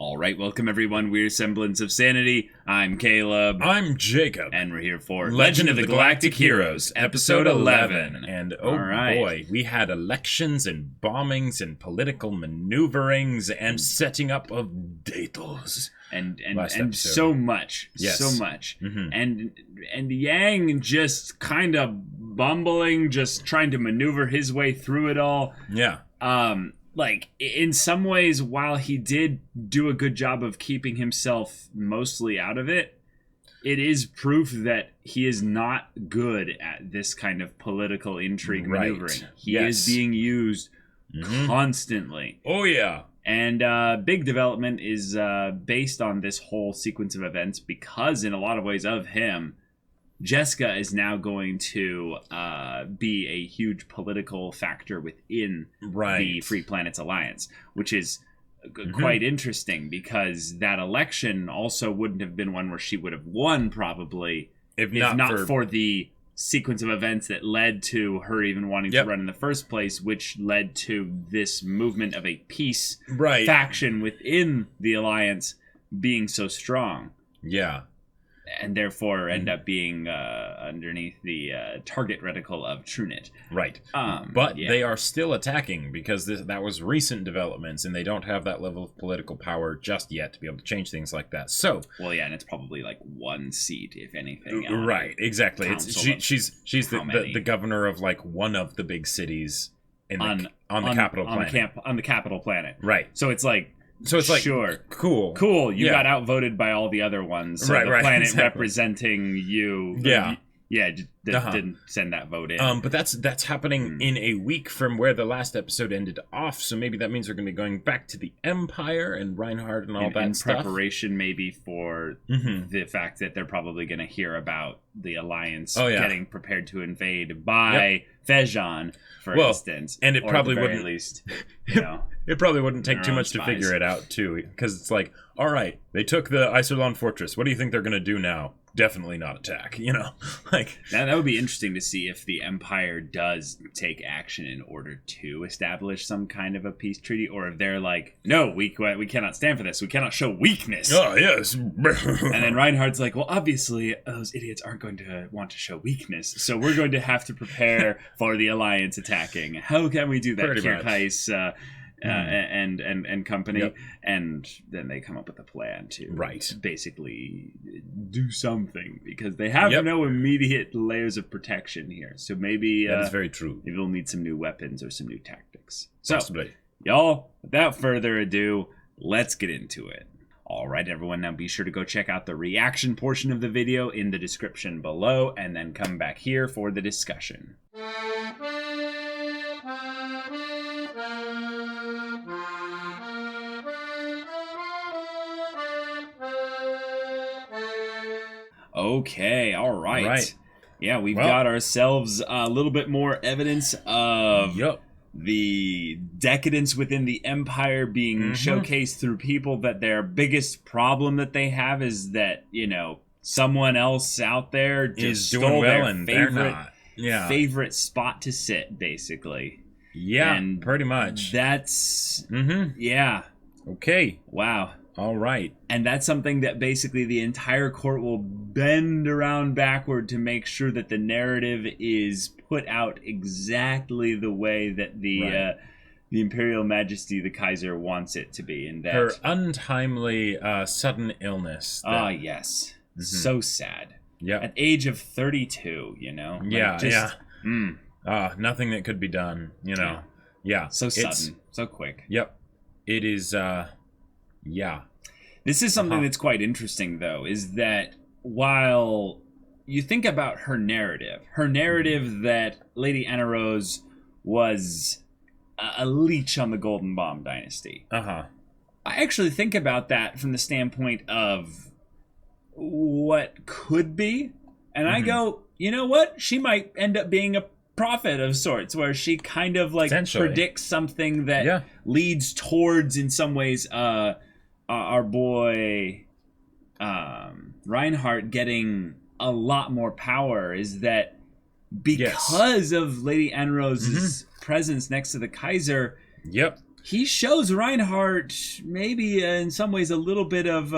All right, welcome everyone. We're Semblance of Sanity. I'm Caleb. I'm Jacob. And we're here for Legend of the Galactic Heroes, episode 11. And oh boy, we had elections and bombings and political maneuverings and setting up of datos. And so much. Yes. So much. Mm-hmm. And Yang just kind of bumbling, just trying to maneuver his way through it all. Yeah. Like, in some ways, while he did do a good job of keeping himself mostly out of it, it is proof that he is not good at this kind of political intrigue maneuvering. He is being used constantly. Oh, yeah. And big development is based on this whole sequence of events because, in a lot of ways of him, Jessica is now going to be a huge political factor within the Free Planets Alliance, which is quite interesting because that election also wouldn't have been one where she would have won probably if not for the sequence of events that led to her even wanting to run in the first place, which led to this movement of a peace faction within the Alliance being so strong. Yeah. And therefore end up being underneath the target reticle of TrueNet. Right. But they are still attacking because that was recent developments, and they don't have that level of political power just yet to be able to change things like that. So, well, yeah, and it's probably like one seat, if anything. Right, exactly. She's the governor of like one of the big cities on the capital planet. On the capital planet. Right. So it's like, sure, cool. You got outvoted by all the other ones. So the planet representing you, didn't send that vote in. But that's happening in a week from where the last episode ended off. So maybe that means we're going to be going back to the Empire and Reinhardt and all that stuff. In preparation, maybe for the fact that they're probably going to hear about the Alliance getting prepared to invade by Fejon, for instance. And it probably wouldn't. At least, you know. It probably wouldn't take too much to figure it out, too, because it's like, all right, they took the Isolon Fortress. What do you think they're going to do now? Definitely not attack, you know? Like now, that would be interesting to see if the Empire does take action in order to establish some kind of a peace treaty, or if they're like, no, we cannot stand for this. We cannot show weakness. Oh, yes. And then Reinhardt's like, well, obviously, those idiots aren't going to want to show weakness, so we're going to have to prepare for the Alliance attacking. How can we do that, Kirkheis? And company, and then they come up with a plan to basically do something because they have no immediate layers of protection here. So maybe that is very true. Maybe we'll need some new weapons or some new tactics. So, y'all, without further ado, let's get into it. All right, everyone, now be sure to go check out the reaction portion of the video in the description below, and then come back here for the discussion. Okay, all right. Yeah, we've got ourselves a little bit more evidence of the decadence within the Empire being showcased through people that their biggest problem that they have is that, you know, someone else out there just stole their favorite spot to sit, basically. Yeah, and pretty much. That's... Okay. Wow. All right. And that's something that basically the entire court will bend around backward to make sure that the narrative is put out exactly the way that the Imperial Majesty, the Kaiser, wants it to be. And that her untimely sudden illness. Yes. So sad. Yeah. At age of 32, you know? Nothing that could be done, you know? Yeah. So sudden. So quick. Yep. It is... This is something that's quite interesting, though, is that while you think about her narrative that Lady Annerose was a leech on the Golden Bomb Dynasty. I actually think about that from the standpoint of what could be, and I go, you know what? She might end up being a prophet of sorts, where she kind of like predicts something that leads towards, in some ways, our boy Reinhardt getting a lot more power. Is that because of Lady Annerose's presence next to the Kaiser? he shows Reinhardt maybe in some ways a little bit of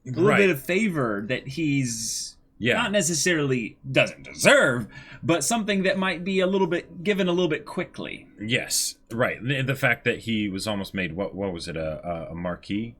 bit of favor that he's not necessarily doesn't deserve, but something that might be a little bit given a little bit quickly. Yes, right. The fact that he was almost made what was it, a marquis?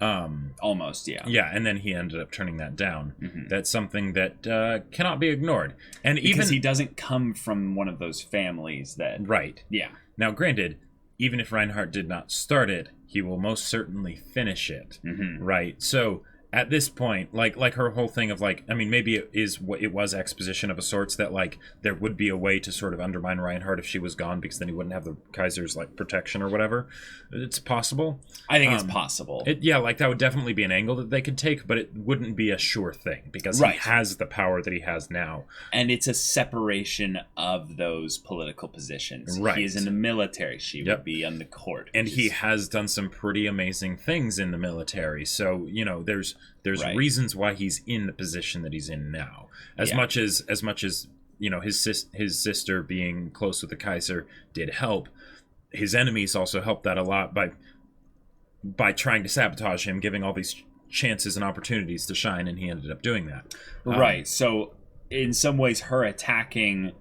Almost, yeah. Yeah, and then he ended up turning that down. That's something that cannot be ignored. And because he doesn't come from one of those families that... Right. Yeah. Now, granted, even if Reinhardt did not start it, he will most certainly finish it. Right? So... At this point, like her whole thing of like, I mean, maybe it was exposition of a sorts that like there would be a way to sort of undermine Reinhardt if she was gone because then he wouldn't have the Kaiser's like protection or whatever. It's possible. I think it's possible. Like that would definitely be an angle that they could take, but it wouldn't be a sure thing because he has the power that he has now. And it's a separation of those political positions. Right. He is in the military. She would be on the court. And he has done some pretty amazing things in the military. So, you know, there's reasons why he's in the position that he's in now. As much as you know, his sister being close with the Kaiser did help. His enemies also helped that a lot by trying to sabotage him, giving all these chances and opportunities to shine, and he ended up doing that. Right. So in some ways, her attacking,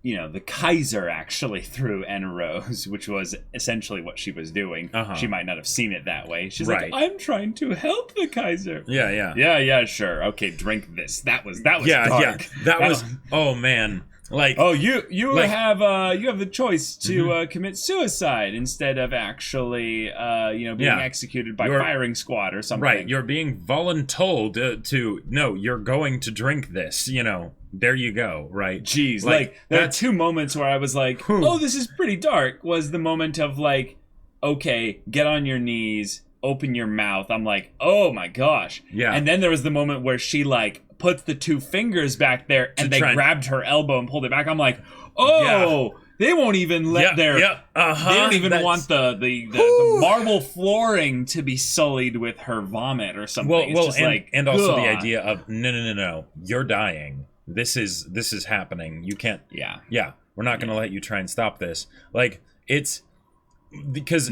you know, the Kaiser actually through Annerose, which was essentially what she was doing. She might not have seen it that way. She's like, I'm trying to help the Kaiser. Yeah, sure. Okay, drink this. That was dark. That was oh man. Like, oh, you have the choice to commit suicide instead of actually being executed by firing squad or something. Right, you're being voluntold to no, you're going to drink this, you know. There you go, right? Jeez, like there are two moments where I was like, oh, this is pretty dark. Was the moment of like, okay, get on your knees, open your mouth. I'm like, oh my gosh. Yeah. And then there was the moment where she like puts the two fingers back there and they grabbed her elbow and pulled it back. I'm like, oh, they won't even let they don't even want the marble flooring to be sullied with her vomit or something. And also the idea of no, you're dying. This is happening. You can't. Yeah. We're not going to let you try and stop this. Like, it's because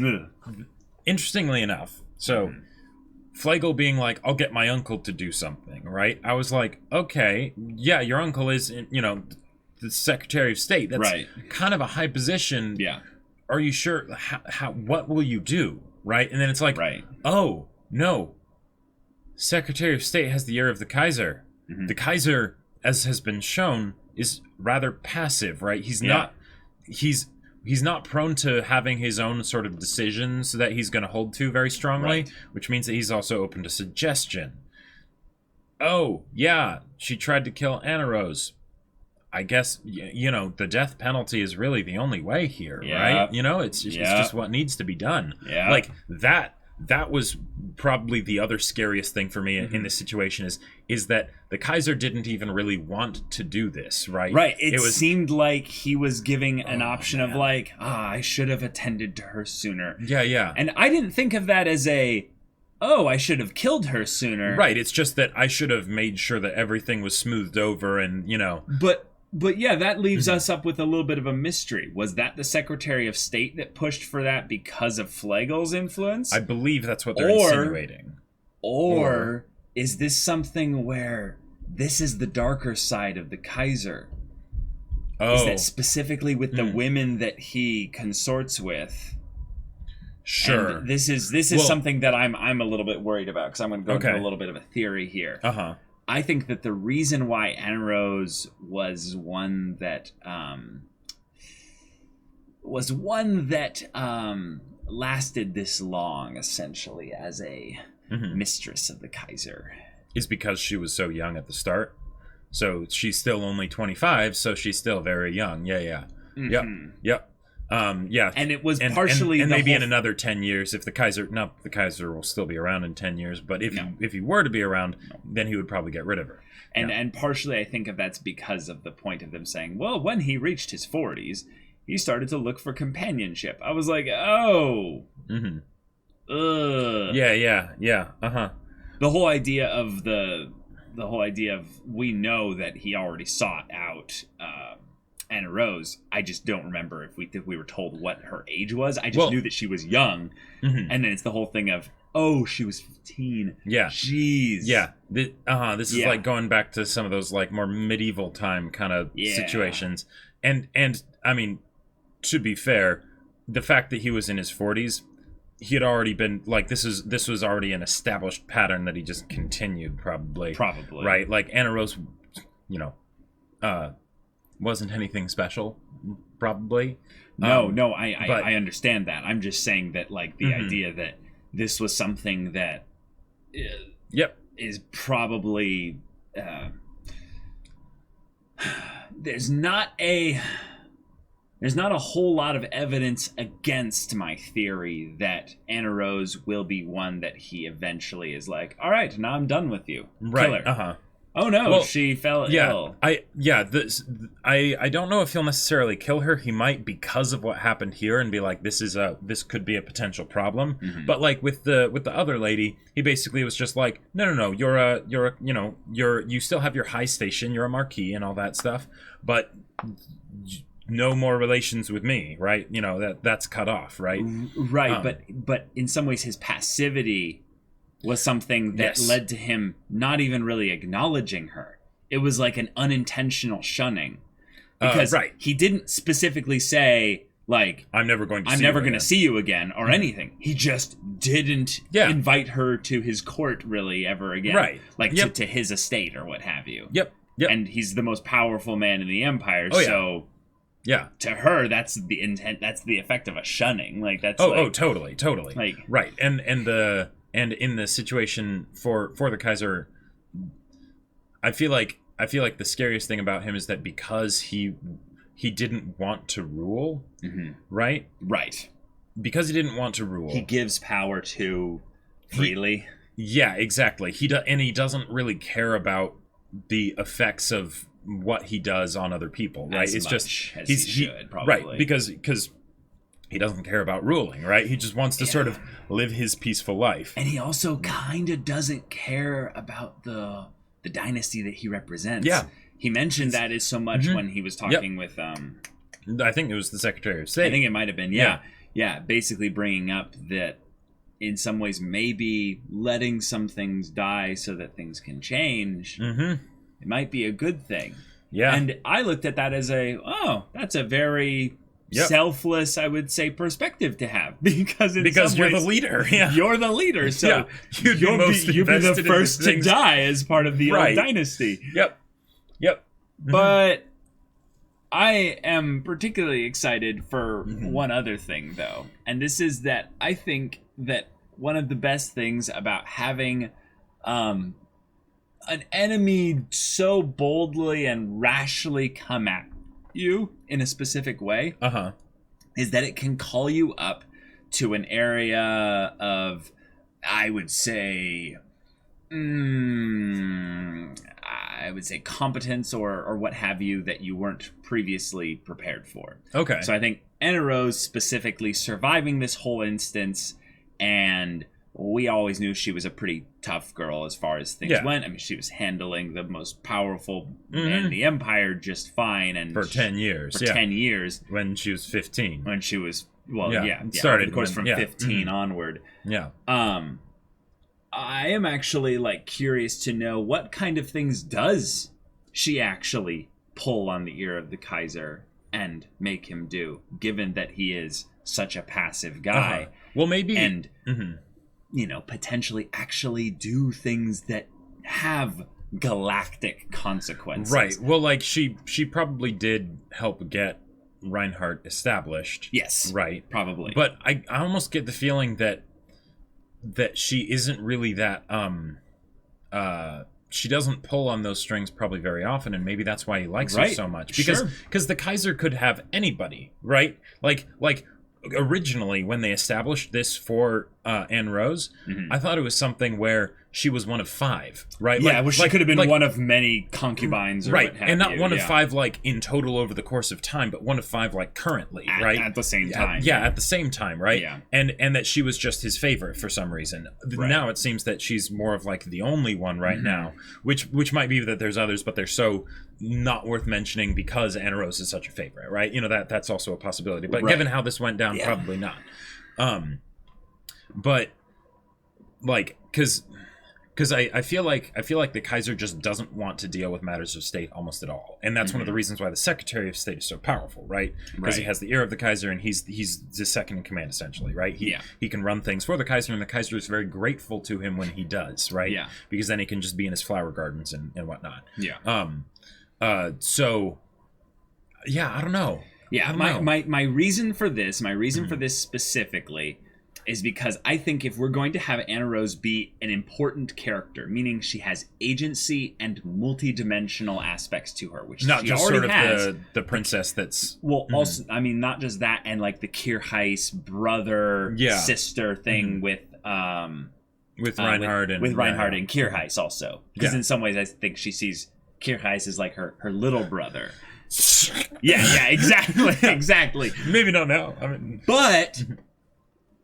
interestingly enough, so Flegel being like, I'll get my uncle to do something, right? I was like, okay, yeah, your uncle is, you know, the Secretary of State. That's kind of a high position. Yeah. Are you sure? How? What will you do? Right? And then it's like, oh, no. Secretary of State has the ear of the Kaiser. The Kaiser, as has been shown, is rather passive, right? He's not prone to having his own sort of decisions that he's going to hold to very strongly, which means that he's also open to suggestion. Oh, yeah, she tried to kill Annerose. I guess, you know, the death penalty is really the only way here, right? You know, it's just what needs to be done. Yeah. Like, that was probably the other scariest thing for me in this situation is that the Kaiser didn't even really want to do this, right? Right. It seemed like he was giving an option of like, I should have attended to her sooner. Yeah. And I didn't think of that as I should have killed her sooner. Right. It's just that I should have made sure that everything was smoothed over and, you know. But yeah, that leaves us up with a little bit of a mystery. Was that the Secretary of State that pushed for that because of Flegel's influence? I believe that's what they're insinuating. Or is this something where this is the darker side of the Kaiser? Oh. Is that specifically with the women that he consorts with? Sure. And this is something that I'm a little bit worried about because I'm going to go into a little bit of a theory here. I think that the reason why Annerose was one that lasted this long, essentially, as a mistress of the Kaiser, is because she was so young at the start. So she's still only 25, so she's still very young. Yeah. Yep. And it was partially and maybe in another 10 years if the Kaiser will still be around in 10 years, but if he were to be around, then he would probably get rid of her. And partially I think of that's because of the point of them saying, well, when he reached his 40s, he started to look for companionship. I was like, oh. The whole idea of we know that he already sought out Annerose, I just don't remember if we were told what her age was. I just knew that she was young, and then it's the whole thing of, oh, she was 15. Yeah. Jeez. Yeah. This is like going back to some of those like more medieval time kind of situations. And I mean, to be fair, the fact that he was in his 40s, he had already been like, this was already an established pattern that he just continued probably. Right? Like Annerose, you know, wasn't anything special probably. No, I understand that. I'm just saying that like the idea that this was something that is probably there's not a whole lot of evidence against my theory that Annerose will be one that he eventually is like, all right, now I'm done with you. Right. Kill her. Oh no, she fell ill. I don't know if he'll necessarily kill her. He might, because of what happened here, and be like, this could be a potential problem. But like with the other lady, he basically was just like, no, you still have your high station, you're a marquis and all that stuff, but no more relations with me, right? You know, that's cut off, right? Right, but in some ways his passivity was something that led to him not even really acknowledging her. It was like an unintentional shunning. Because he didn't specifically say, like, I'm never going to see you again or anything. He just didn't invite her to his court really ever again. Right. Like to his estate or what have you. Yep. And he's the most powerful man in the Empire, so to her, that's the intent. That's the effect of a shunning. Like that's totally. Like, right. And in the situation for the Kaiser, I feel like the scariest thing about him is that because he didn't want to rule, right? Because he didn't want to rule, he gives power to freely. Yeah, exactly. He doesn't really care about the effects of what he does on other people, right? As it's much just as he should, probably. Right, because he doesn't care about ruling, right? He just wants to sort of live his peaceful life. And he also kind of doesn't care about the dynasty that he represents. Yeah. He mentioned that is so much when he was talking with... I think it was the Secretary of State. I think it might have been, yeah. Basically bringing up that in some ways maybe letting some things die so that things can change, it might be a good thing. Yeah. And I looked at that as that's a very... selfless, I would say, perspective to have because you're the leader. Yeah, you're the leader, so you'll be the first to die as part of the old dynasty. Yep. But I am particularly excited for one other thing, though, and this is that I think that one of the best things about having an enemy so boldly and rashly come at you in a specific way is that it can call you up to an area of, I would say competence or what have you that you weren't previously prepared for. Okay. So I think Annerose specifically surviving this whole instance, and we always knew she was a pretty tough girl as far as things went. I mean, she was handling the most powerful man in the Empire just fine. And for 10 years. For 10 years. When she was 15. When she was, started, of course, from 15 onward. Yeah. I am actually, like, curious to know what kind of things does she actually pull on the ear of the Kaiser and make him do, given that he is such a passive guy. Well, maybe... And... potentially actually do things that have galactic consequences. Right. Well, like she probably did help get Reinhardt established. Yes. Right. Probably. But I almost get the feeling that she isn't really that she doesn't pull on those strings probably very often, and maybe that's why he likes her so much. Because the Kaiser could have anybody, right? Like originally when they established this for Annerose, I thought it was something where she was one of 5, right? Yeah, well, she could have been one of many concubines, or right, what have and not you. one of 5 like in total over the course of time, but one of 5 like currently, right? At the same time. At the same time, right? Yeah. And that she was just his favorite for some reason. Right. Now it seems that she's more of like the only one right now, which might be that there's others, but they're so not worth mentioning because Annerose is such a favorite, right? You know, that's also a possibility. But given how this went down, probably not. But like, because I feel like the Kaiser just doesn't want to deal with matters of state almost at all, and that's one of the reasons why the Secretary of State is so powerful, right? Because he has the ear of the Kaiser, and he's the second in command essentially, right? He can run things for the Kaiser, and the Kaiser is very grateful to him when he does, right? Yeah. Because then he can just be in his flower gardens and whatnot. Yeah. So, yeah, I don't know. Yeah, my reason for this, for this specifically, is because I think if we're going to have Annerose be an important character, meaning she has agency and multi-dimensional aspects to her, which not she just already sort of has. the princess that's also, I mean, not just that, and like the Kirheis brother sister thing with Reinhard and Kirheis also, because in some ways I think she sees Kirheis as like her little brother. Exactly. Maybe not now. I mean, but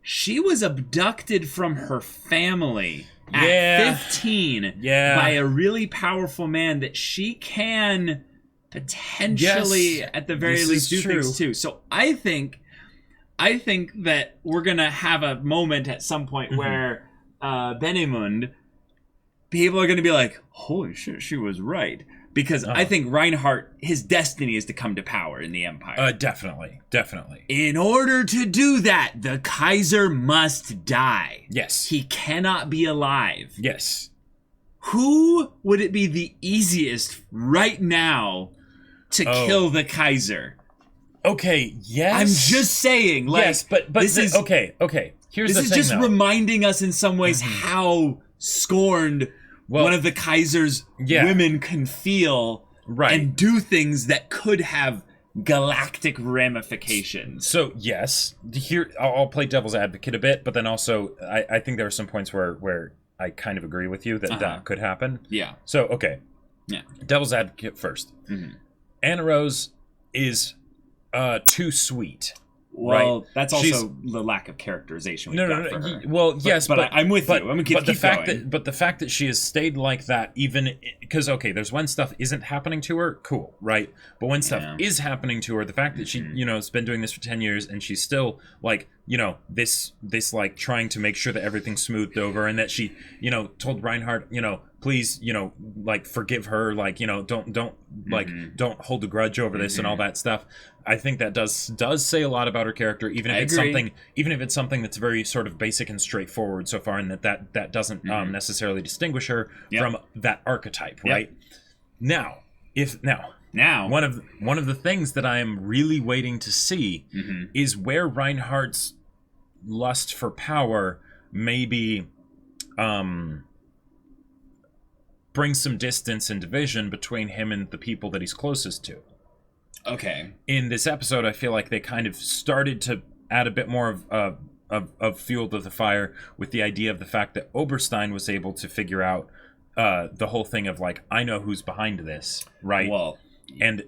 she was abducted from her family at 15 by a really powerful man that she can potentially, at the very least, do things too. So I think that we're gonna have a moment at some point where Benemunde, people are gonna be like, "Holy shit, she was right." Because I think Reinhardt, his destiny is to come to power in the Empire. Definitely. In order to do that, the Kaiser must die. Yes. He cannot be alive. Yes. Who would it be the easiest right now to kill the Kaiser? Okay, yes. I'm just saying, like, yes, but this is okay. Here's the thing, this is just reminding us in some ways how scorned one of the Kaiser's women can feel and do things that could have galactic ramifications. So yes, here I'll play devil's advocate a bit, but then also I think there are some points where I kind of agree with you that that could happen. Yeah. So okay. Yeah. Devil's advocate first. Annerose is too sweet. Well, that's also the lack of characterization we got for her. Well, yes, but I'm with you. I'm going to keep going. But the fact that she has stayed like that, even because there's when stuff isn't happening to her, cool, right? But when stuff is happening to her, the fact that she, has been doing this for 10 years and she's still like, this like trying to make sure that everything's smoothed over, and that she, told Reinhardt, please, like forgive her, like, don't hold a grudge over this and all that stuff. I think that does say a lot about her character, even if it's something that's very sort of basic and straightforward so far, and that doesn't necessarily distinguish her from that archetype, right? Now, one of the things that I am really waiting to see is where Reinhardt's lust for power maybe brings some distance and division between him and the people that he's closest to. Okay. In this episode, I feel like they kind of started to add a bit more of fuel to the fire with the idea of the fact that Oberstein was able to figure out the whole thing of like, I know who's behind this, right? Well, and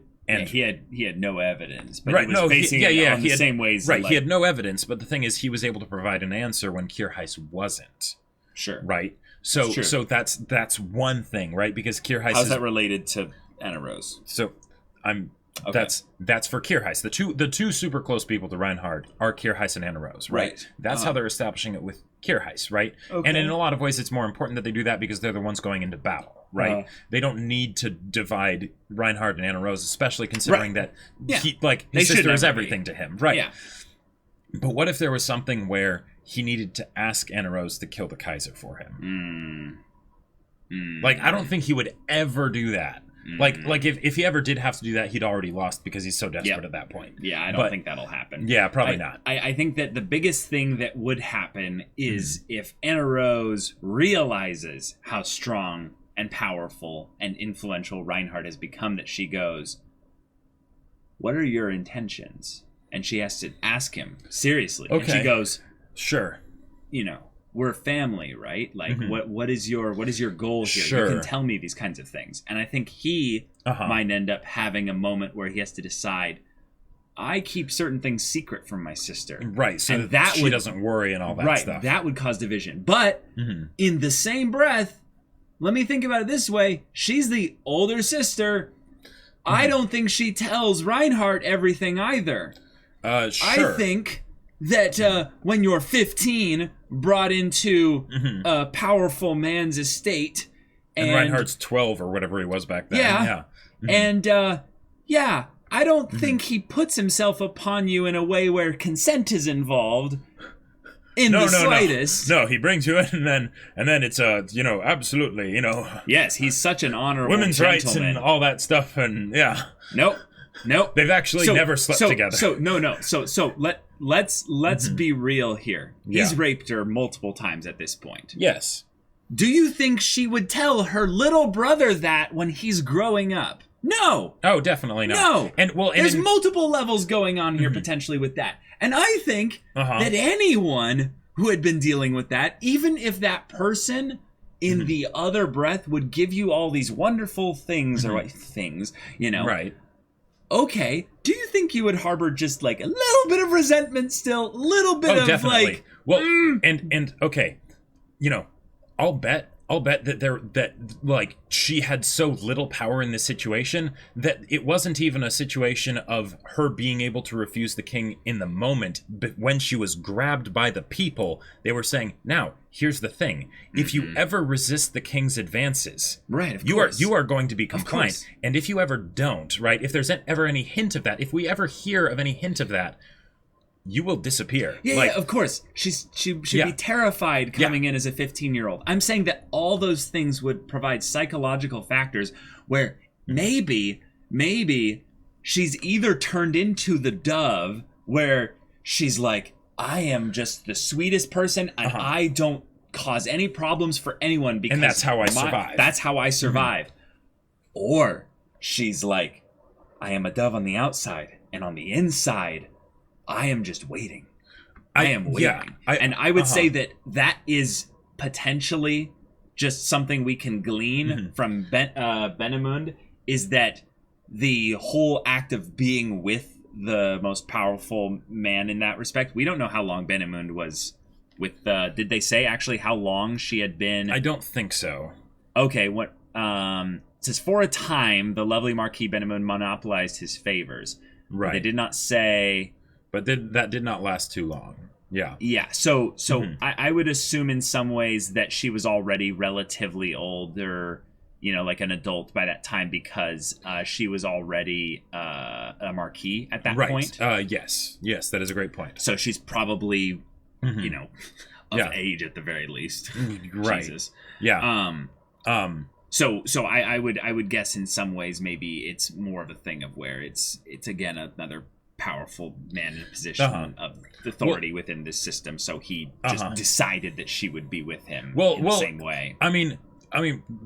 he had no evidence, but he was basing it on the same ways. Right, he had no evidence, but the thing is, he was able to provide an answer when Kirheis wasn't. Sure. Right. So that's one thing, right? Because Kirheis. How's that related to Annerose? So that's for Kirheis. The two super close people to Reinhardt are Kirheis and Annerose, right? That's how they're establishing it with Kirheis, right? Okay. And in a lot of ways, it's more important that they do that because they're the ones going into battle, right? They don't need to divide Reinhardt and Annerose, especially considering that his sister is everything to him, right? Yeah. But what if there was something where he needed to ask Annerose to kill the Kaiser for him? Like, I don't think he would ever do that. Like if he ever did have to do that, he'd already lost because he's so desperate at that point. Yeah, I don't think that'll happen. Yeah, probably not. I think that the biggest thing that would happen is if Annerose realizes how strong and powerful and influential Reinhardt has become, that she goes, "What are your intentions?" And she has to ask him seriously. Okay. And she goes, "Sure. we're family, right? Like, what is your goal here? Sure. You can tell me these kinds of things. And I think he might end up having a moment where he has to decide, I keep certain things secret from my sister. Right, so that she doesn't worry and all that stuff. That would cause division. But in the same breath, let me think about it this way. She's the older sister. I don't think she tells Reinhardt everything either. Sure. I think that when you're 15, brought into a powerful man's estate... And Reinhardt's 12 or whatever he was back then. Yeah. And, I don't think he puts himself upon you in a way where consent is involved in the slightest. No, he brings you in and then it's absolutely, Yes, he's such an honorable women's gentleman. rights and all that stuff and Nope. They've actually never slept together. So let's be real here. He's raped her multiple times at this point. Yes. Do you think she would tell her little brother that when he's growing up? No. Oh, definitely not. No. And there's multiple levels going on here potentially with that. And I think that anyone who had been dealing with that, even if that person in the other breath would give you all these wonderful things or things, Right. Okay, do you think you would harbor just like a little bit of resentment still? A little bit of definitely. like... Well, and okay, I'll bet that she had so little power in this situation that it wasn't even a situation of her being able to refuse the king in the moment. But when she was grabbed by the people, they were saying, now, here's the thing. If you ever resist the king's advances, right, you are going to be compliant. And if you ever don't, right, if there's ever any hint of that, if we ever hear of any hint of that, you will disappear. Yeah, of course. She should be terrified coming in as a 15-year-old. I'm saying that all those things would provide psychological factors where maybe she's either turned into the dove where she's like, I am just the sweetest person and I don't cause any problems for anyone because... And that's how I survive. That's how I survive. Or she's like, I am a dove on the outside and on the inside... I am just waiting. I am waiting. And I would say that is potentially just something we can glean from Benemunde, is that the whole act of being with the most powerful man in that respect, we don't know how long Benemunde was with... did they say actually how long she had been... I don't think so. Okay, what... it says, for a time, the lovely Marquis Benemunde monopolized his favors. Right. They did not say... But that did not last too long. Yeah. Yeah. So I would assume in some ways that she was already relatively older, like an adult by that time because she was already a marquis at that point. Yes, that is a great point. So she's probably, of age at the very least. Right. Jesus. Yeah. So I would guess in some ways maybe it's more of a thing of where it's again another powerful man in a position of authority within this system, so he just decided that she would be with him in the same way. I mean,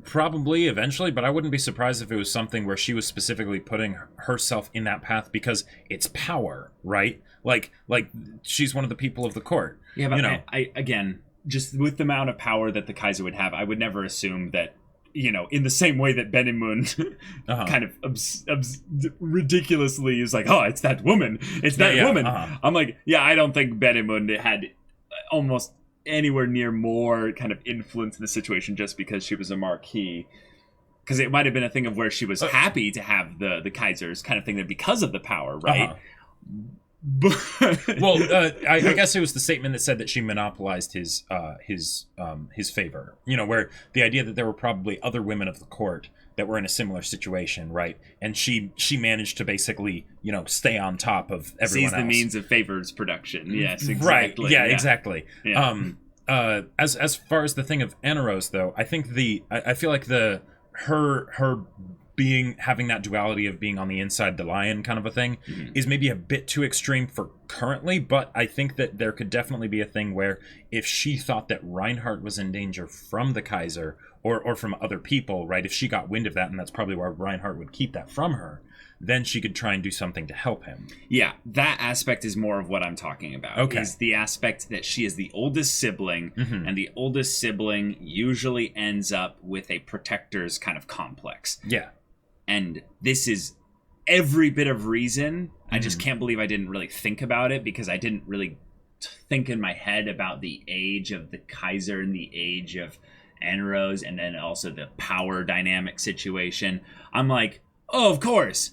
probably eventually, but I wouldn't be surprised if it was something where she was specifically putting herself in that path because it's power, right? Like she's one of the people of the court. Yeah, but I again, just with the amount of power that the Kaiser would have, I would never assume that, in the same way that Benemunde kind of ridiculously is like, oh, it's that woman. It's that woman. I'm like, I don't think Benemunde had almost anywhere near more kind of influence in the situation just because she was a marquis. Because it might have been a thing of where she was happy to have the Kaiser's kind of thing that because of the power, right? I guess it was the statement that said that she monopolized his favor. Where the idea that there were probably other women of the court that were in a similar situation, right? And she managed to basically, stay on top of everyone else. Seize the means of favors production. Yes, exactly. Right. Yeah, exactly. Yeah. As far as the thing of Annerose, though, I think I feel like her having that duality of being on the inside the lion kind of a thing is maybe a bit too extreme for currently, but I think that there could definitely be a thing where if she thought that Reinhardt was in danger from the Kaiser or from other people, right? If she got wind of that, and that's probably why Reinhardt would keep that from her, then she could try and do something to help him. Yeah, that aspect is more of what I'm talking about. Okay. Is the aspect that she is the oldest sibling, and the oldest sibling usually ends up with a protector's kind of complex. Yeah. And this is every bit of reason. I just can't believe I didn't really think about it, because I didn't really think in my head about the age of the Kaiser and the age of Annerose, and then also the power dynamic situation. I'm like, oh, of course,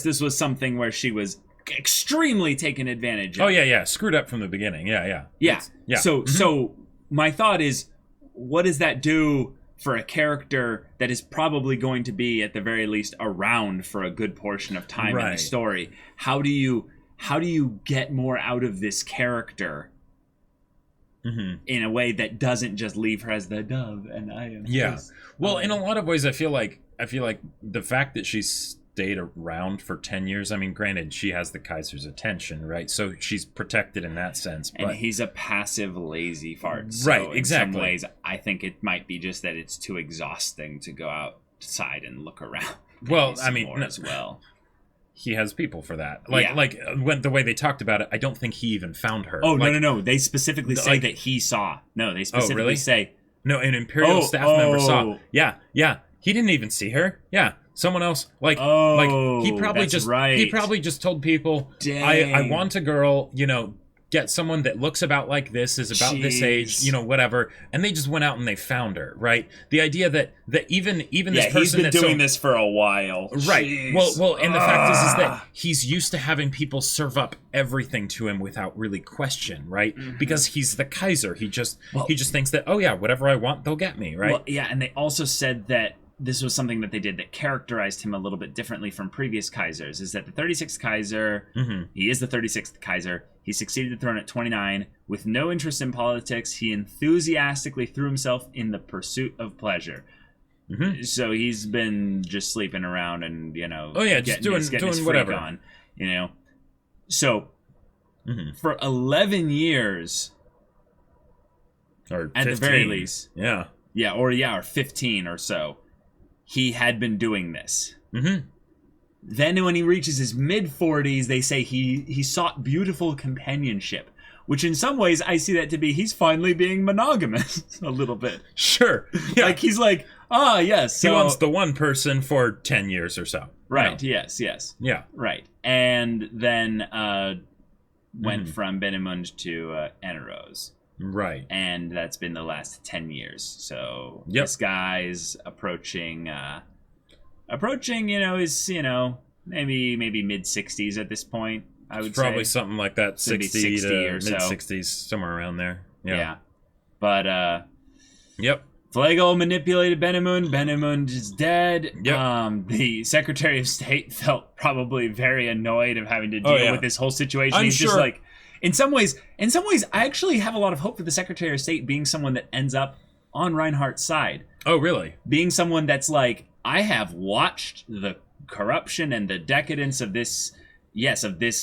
this was something where she was extremely taken advantage of. Oh, yeah. Screwed up from the beginning. Yeah. So my thought is, what does that do for a character that is probably going to be, at the very least, around for a good portion of time in the story? How do you get more out of this character in a way that doesn't just leave her as the dove and I am? Yeah. Well, in a lot of ways, I feel like the fact that she's stayed around for 10 years. I mean, granted, she has the Kaiser's attention, right? So she's protected in that sense. But... And he's a passive, lazy fart. So right, exactly. In some ways, I think it might be just that it's too exhausting to go outside and look around. Well, I mean, as well. He has people for that. When the way they talked about it, I don't think he even found her. Oh, no. They specifically say that he saw. No, they specifically say... No, an Imperial staff member saw. Yeah. He didn't even see her. Yeah. Someone else, he probably just told people, I want a girl, get someone that looks about like this, is about this age, whatever, and they just went out and they found her, right? The idea that even this person he's been doing this for a while, right? Jeez. Well, and the fact is that he's used to having people serve up everything to him without really question, right? Because he's the Kaiser. He just thinks that, whatever I want, they'll get me, right? Well, yeah, and they also said that this was something that they did that characterized him a little bit differently from previous Kaisers, is that the 36th Kaiser, he is the 36th Kaiser, he succeeded the throne at 29. With no interest in politics, he enthusiastically threw himself in the pursuit of pleasure. So he's been just sleeping around and, just doing his whatever. On, So, for 11 years, or 15. At the very least. Yeah, or 15 or so. He had been doing this. Then when he reaches his mid-40s, they say he sought beautiful companionship, which in some ways I see that to be he's finally being monogamous a little bit. Sure. Yeah. He's like, yes. So, he wants the one person for 10 years or so. Right, yes. Yeah. Right. And then went from Benemunde to Annerose. Right. And that's been the last 10 years. So this guy's approaching, his, maybe mid-60s at this point, I would say. Probably something like that, 60 to or mid-60s, somewhere around there. Yeah. But, Flagle manipulated Benemunde. Benemunde is dead. Yep. The Secretary of State felt probably very annoyed of having to deal with this whole situation. He's just like... In some ways, I actually have a lot of hope for the Secretary of State being someone that ends up on Reinhardt's side. Oh, really? Being someone that's like, I have watched the corruption and the decadence of this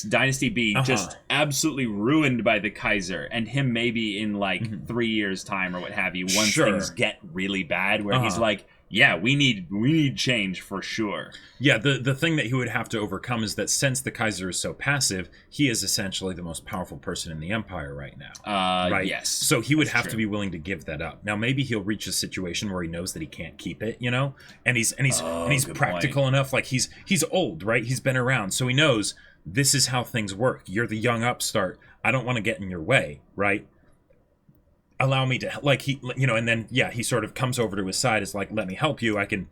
dynasty be just absolutely ruined by the Kaiser, and him maybe in 3 years' time or what have you, once things get really bad, where he's like, we need change for sure. Yeah, the thing that he would have to overcome is that since the Kaiser is so passive, he is essentially the most powerful person in the Empire right now. Right? Yes. So he would have to be willing to give that up. Now maybe he'll reach a situation where he knows that he can't keep it, and he's practical enough. Like he's old, right? He's been around, so he knows this is how things work. You're the young upstart. I don't want to get in your way, right? Allow me to, and then, he sort of comes over to his side, is like, let me help you. I can,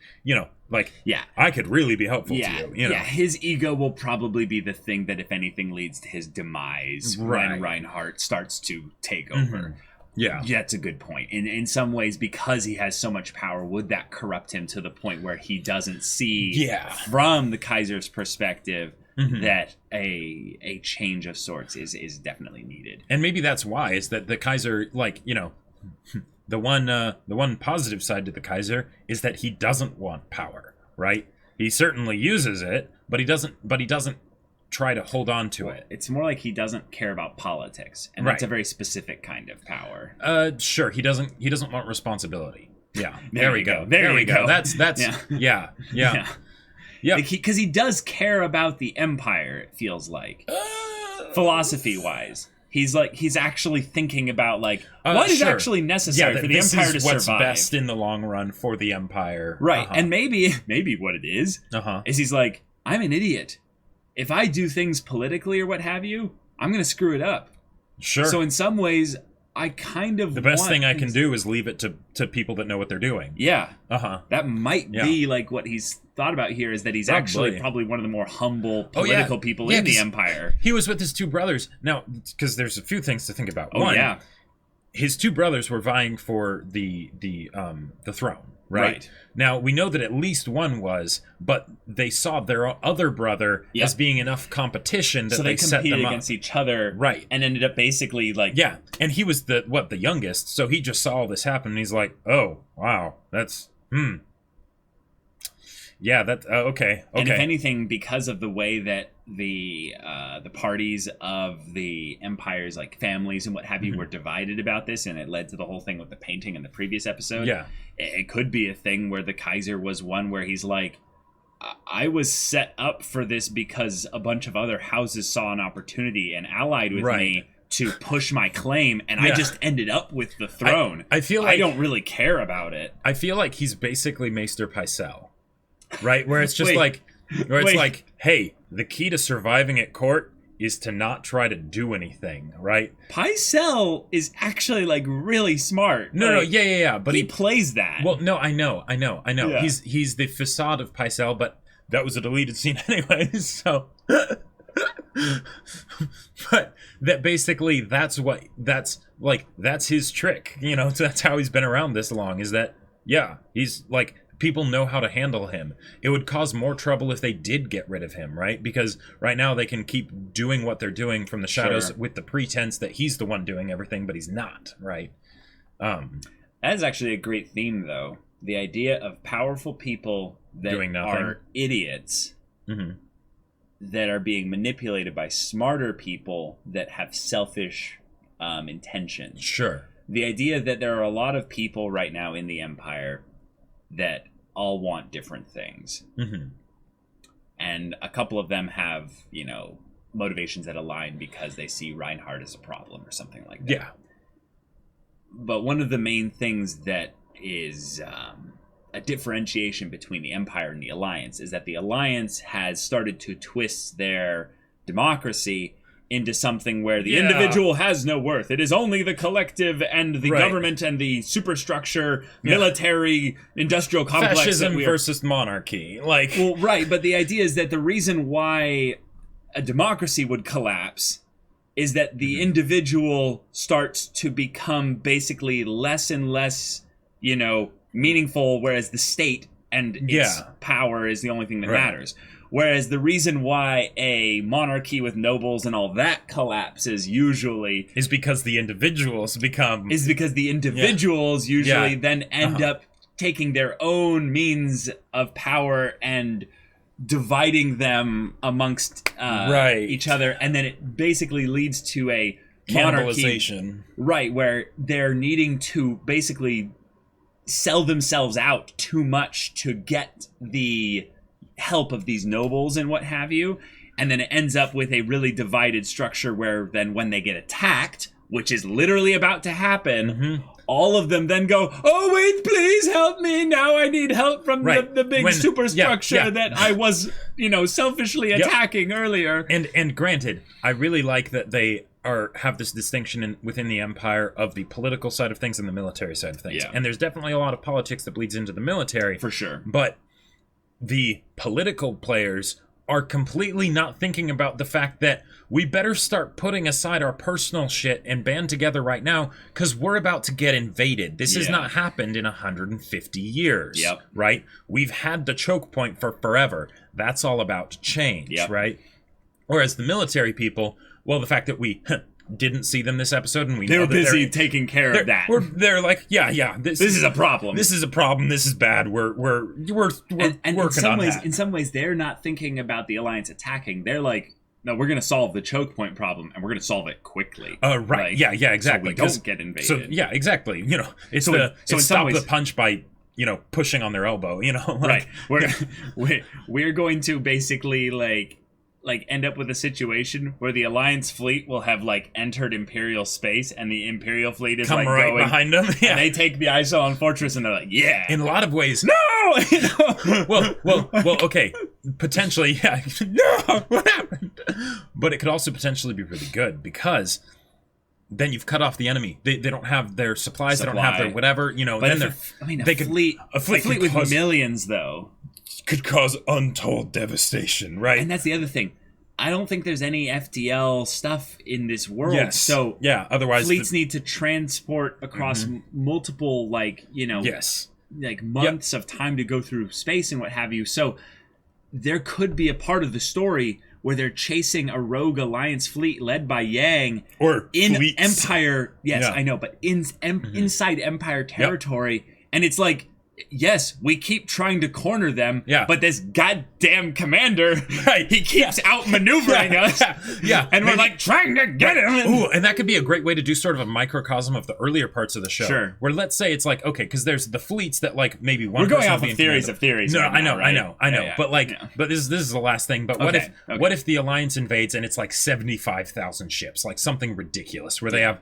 I could really be helpful to you. Yeah, his ego will probably be the thing that, if anything, leads to his demise when Reinhardt starts to take over. Yeah. That's a good point. In some ways, because he has so much power, would that corrupt him to the point where he doesn't see, from the Kaiser's perspective, that a change of sorts is definitely needed. And maybe that's why, is that the Kaiser, the one positive side to the Kaiser is that he doesn't want power, right? He certainly uses it, but he doesn't try to hold on to it. It's more like he doesn't care about politics, and that's a very specific kind of power. Sure, he doesn't want responsibility. Yeah, there we go. There we go. That's yeah. Because he does care about the Empire. It feels like philosophy-wise. He's actually thinking about what is actually necessary for the Empire to survive. What's best in the long run for the Empire, right? And maybe what it is he's like, I'm an idiot. If I do things politically or what have you, I'm going to screw it up. Sure. So in some ways, I kind of the best thing I can do is leave it to people that know what they're doing. Yeah. That might be what he's thought about here, is that he's actually probably one of the more humble political people in the Empire. He was with his two brothers. Now, because there's a few things to think about. One, his two brothers were vying for the throne. Right. Now, we know that at least one was, but they saw their other brother as being enough competition that they set them up. So they competed against each other. Right. And ended up basically Yeah. And he was the youngest, so he just saw all this happen, and he's like, oh, wow, that's, Yeah, that, okay. And if anything, because of the way that the parties of the Empire's families and what have you were divided about this, and it led to the whole thing with the painting in the previous episode. Yeah. It could be a thing where the Kaiser was one where he's like, I was set up for this because a bunch of other houses saw an opportunity and allied with me to push my claim, and I just ended up with the throne. I feel like I don't really care about it. I feel like he's basically Maester Pycelle, right? Where it's just like, hey, the key to surviving at court is to not try to do anything, right? Pycelle is actually really smart. No, yeah. But he plays that. Well, no, I know. Yeah. He's the facade of Pycelle, but that was a deleted scene anyway. So, but that basically that's his trick. That's how he's been around this long. Is that he's people know how to handle him. It would cause more trouble if they did get rid of him, right? Because right now they can keep doing what they're doing from the shadows with the pretense that he's the one doing everything, but he's not, right? That is actually a great theme, though. The idea of powerful people that are idiots that are being manipulated by smarter people that have selfish intentions. Sure. The idea that there are a lot of people right now in the Empire that all want different things. And a couple of them have, motivations that align because they see Reinhardt as a problem or something like that. Yeah. But one of the main things that is a differentiation between the Empire and the Alliance is that the Alliance has started to twist their democracy into something where the individual has no worth. It is only the collective and the government and the superstructure, military, industrial complex. Fascism versus monarchy. Well, right, but the idea is that the reason why a democracy would collapse is that the individual starts to become basically less and less, meaningful, whereas the state and its power is the only thing that matters. Whereas the reason why a monarchy with nobles and all that collapses usually is because the individuals usually then end up taking their own means of power and dividing them amongst each other, and then it basically leads to a cannibalization, right, where they're needing to basically sell themselves out too much to get the help of these nobles and what have you, and then it ends up with a really divided structure where then when they get attacked, which is literally about to happen, all of them then go, oh wait, please help me, now I need help from the big superstructure that I was selfishly attacking earlier. And granted, I really like that they have this distinction within the Empire of the political side of things and the military side of things, and there's definitely a lot of politics that bleeds into the military for sure, but the political players are completely not thinking about the fact that we better start putting aside our personal shit and band together right now because we're about to get invaded. This has not happened in 150 years, right? We've had the choke point for forever. That's all about to change, right? Whereas the military people, well, the fact that we didn't see them this episode, and they were busy taking care of that. They're like, this is a problem. This is a problem. This is bad. We're working on that. In some ways, they're not thinking about the Alliance attacking. They're like, no, we're going to solve the choke point problem, and we're going to solve it quickly. Right. Like, yeah, exactly. So we don't get invaded. So, yeah, exactly. You know, it's stop the punch by, you know, pushing on their elbow, you know? Right. We're going to basically, like end up with a situation where the Alliance fleet will have like entered Imperial space, and the Imperial fleet is come like right going behind them. Yeah. And they take the Isolon Fortress, and they're like, yeah. In a lot of ways, no. You know? well. Okay, potentially, yeah. No, what happened? But it could also potentially be really good because then you've cut off the enemy. They don't have their supplies. They don't have their whatever. You know. But then a fleet with millions though. Could cause untold devastation, right? And that's the other thing. I don't think there's any FTL stuff in this world. Yes. So yeah, otherwise fleets need to transport across multiple, like, you know, like months of time to go through space and what have you. So there could be a part of the story where they're chasing a rogue Alliance fleet led by Yang or in fleets. Empire. Yes, I know, but inside Empire territory, and it's like, yes, we keep trying to corner them, but this goddamn commander, he keeps outmaneuvering us. Yeah. And we're like trying to get him. Ooh, and that could be a great way to do sort of a microcosm of the earlier parts of the show. Sure. Where let's say it's like, okay, because there's the fleets that like maybe one We're going off of theories of theories. No, right I know, now, right? I know. But like, but this is the last thing. But what if the Alliance invades and it's like 75,000 ships, like something ridiculous, where they have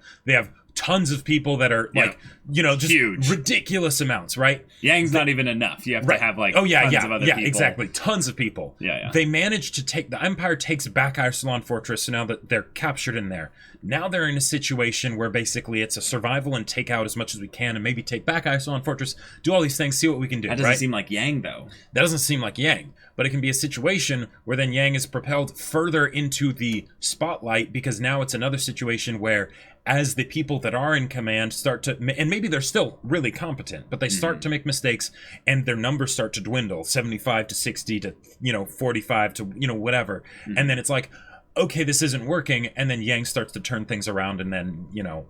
tons of people that are like, you know, just huge, ridiculous amounts, right? Yang's not even enough. You have to have like tons of other people. Exactly, tons of people. Yeah. They managed to take the Empire takes back Isolon Fortress, so now that they're captured in there. Now they're in a situation where basically it's a survival and take out as much as we can, and maybe take back Isolon Fortress, do all these things, see what we can do. That doesn't seem like Yang though. That doesn't seem like Yang. But it can be a situation where then Yang is propelled further into the spotlight, because now it's another situation where as the people that are in command start to, and maybe they're still really competent, but they start to make mistakes and their numbers start to dwindle, 75 to 60 to, you know, 45 to, you know, whatever. And then it's like, okay, this isn't working. And then Yang starts to turn things around, and then, you know,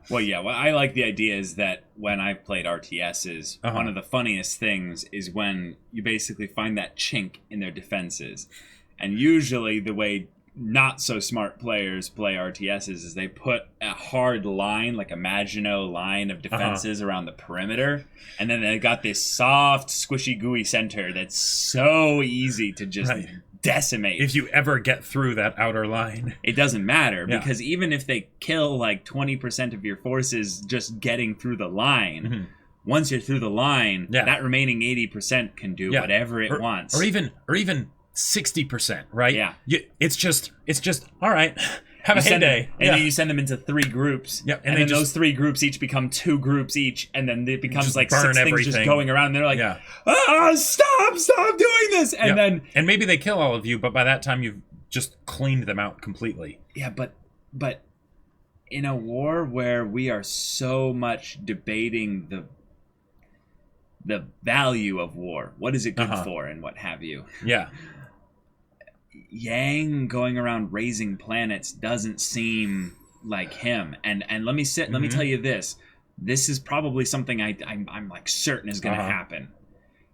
Well, what I like the idea is that when I've played RTSs, one of the funniest things is when you basically find that chink in their defenses. And usually the way not so smart players play RTSs is they put a hard line, like a Maginot line of defenses around the perimeter, and then they got this soft, squishy, gooey center that's so easy to just decimate. If you ever get through that outer line, it doesn't matter, because even if they kill like 20% of your forces just getting through the line, once you're through the line, that remaining 80% can do whatever it wants, or even 60%, right? Yeah. It's just all right. Have a heyday. And then you send them into 3 groups. Yep. And then those 3 groups each become 2 groups each, and then it becomes like 6 things just going around. And they're like, stop doing this. And then maybe they kill all of you, but by that time you've just cleaned them out completely. Yeah, but in a war where we are so much debating the value of war, what is it good for, and what have you? Yeah. Yang going around raising planets doesn't seem like him. And let me tell you this. This is probably something I'm like certain is going to happen.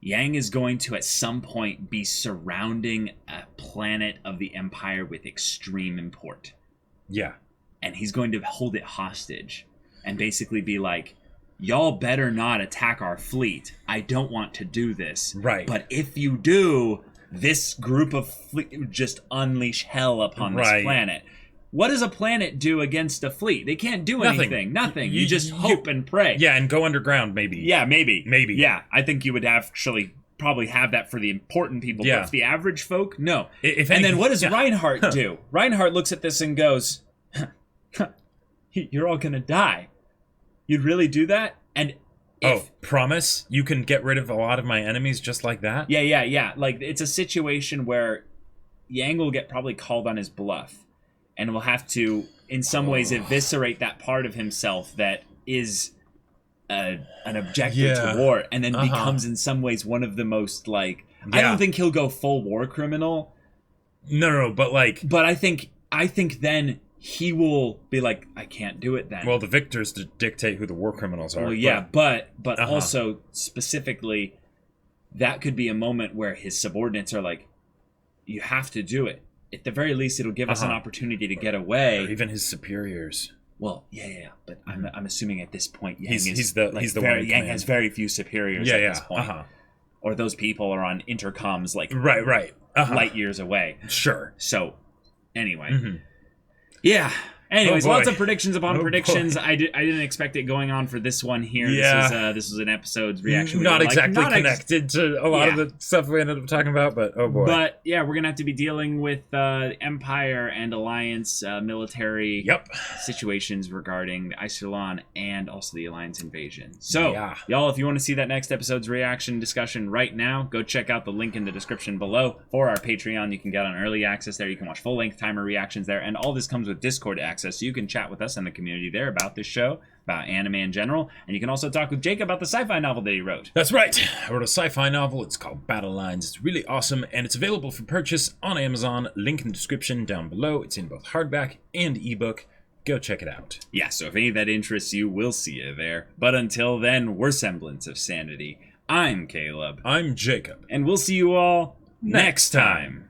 Yang is going to at some point be surrounding a planet of the Empire with extreme import. Yeah. And he's going to hold it hostage and basically be like, y'all better not attack our fleet. I don't want to do this. Right. But if you do, this group of fleet would just unleash hell upon this planet. What does a planet do against a fleet? They can't do anything. Nothing. You just hope and pray. Yeah, and go underground, maybe. Yeah, maybe. Maybe. Yeah, I think you would actually probably have that for the important people. Yeah. But for the average folk, no. And then what does Reinhardt do? Reinhardt looks at this and goes, you're all going to die. You'd really do that? And promise? You can get rid of a lot of my enemies just like that? Yeah. Like, it's a situation where Yang will get probably called on his bluff, and will have to, in some ways, eviscerate that part of himself that is an objector to war, and then becomes, in some ways, one of the most, like... I don't think he'll go full war criminal. No, but like... But I think then... he will be like, I can't do it then. Well, the victors dictate who the war criminals are. Well, yeah, but also specifically, that could be a moment where his subordinates are like, you have to do it. at the very least, it'll give us an opportunity to get away. Or even his superiors. Well, yeah. But I'm assuming at this point, he's the Yang has very few superiors at this point. Or those people are on intercoms like right. light years away. Sure. So, anyway. Yeah. Anyways, lots of predictions upon predictions. I didn't expect it going on for this one here. Yeah. This was an episode's reaction. Not exactly connected to a lot of the stuff we ended up talking about, but oh boy. But yeah, we're going to have to be dealing with Empire and Alliance military situations regarding the Isilon and also the Alliance invasion. So, y'all, if you want to see that next episode's reaction discussion right now, go check out the link in the description below for our Patreon. You can get on early access there. You can watch full-length timer reactions there, and all this comes with Discord access. So you can chat with us in the community there about this show, about anime in general, and you can also talk with Jake about the sci-fi novel that he wrote. That's right. I wrote a sci-fi novel. It's called Battle Lines. It's really awesome, and it's available for purchase on Amazon. Link in the description down below. It's in both hardback and ebook. Go check it out. Yeah, so if any of that interests you, we'll see you there. But until then, we're Semblance of Sanity. I'm Caleb. I'm Jacob. And we'll see you all next time.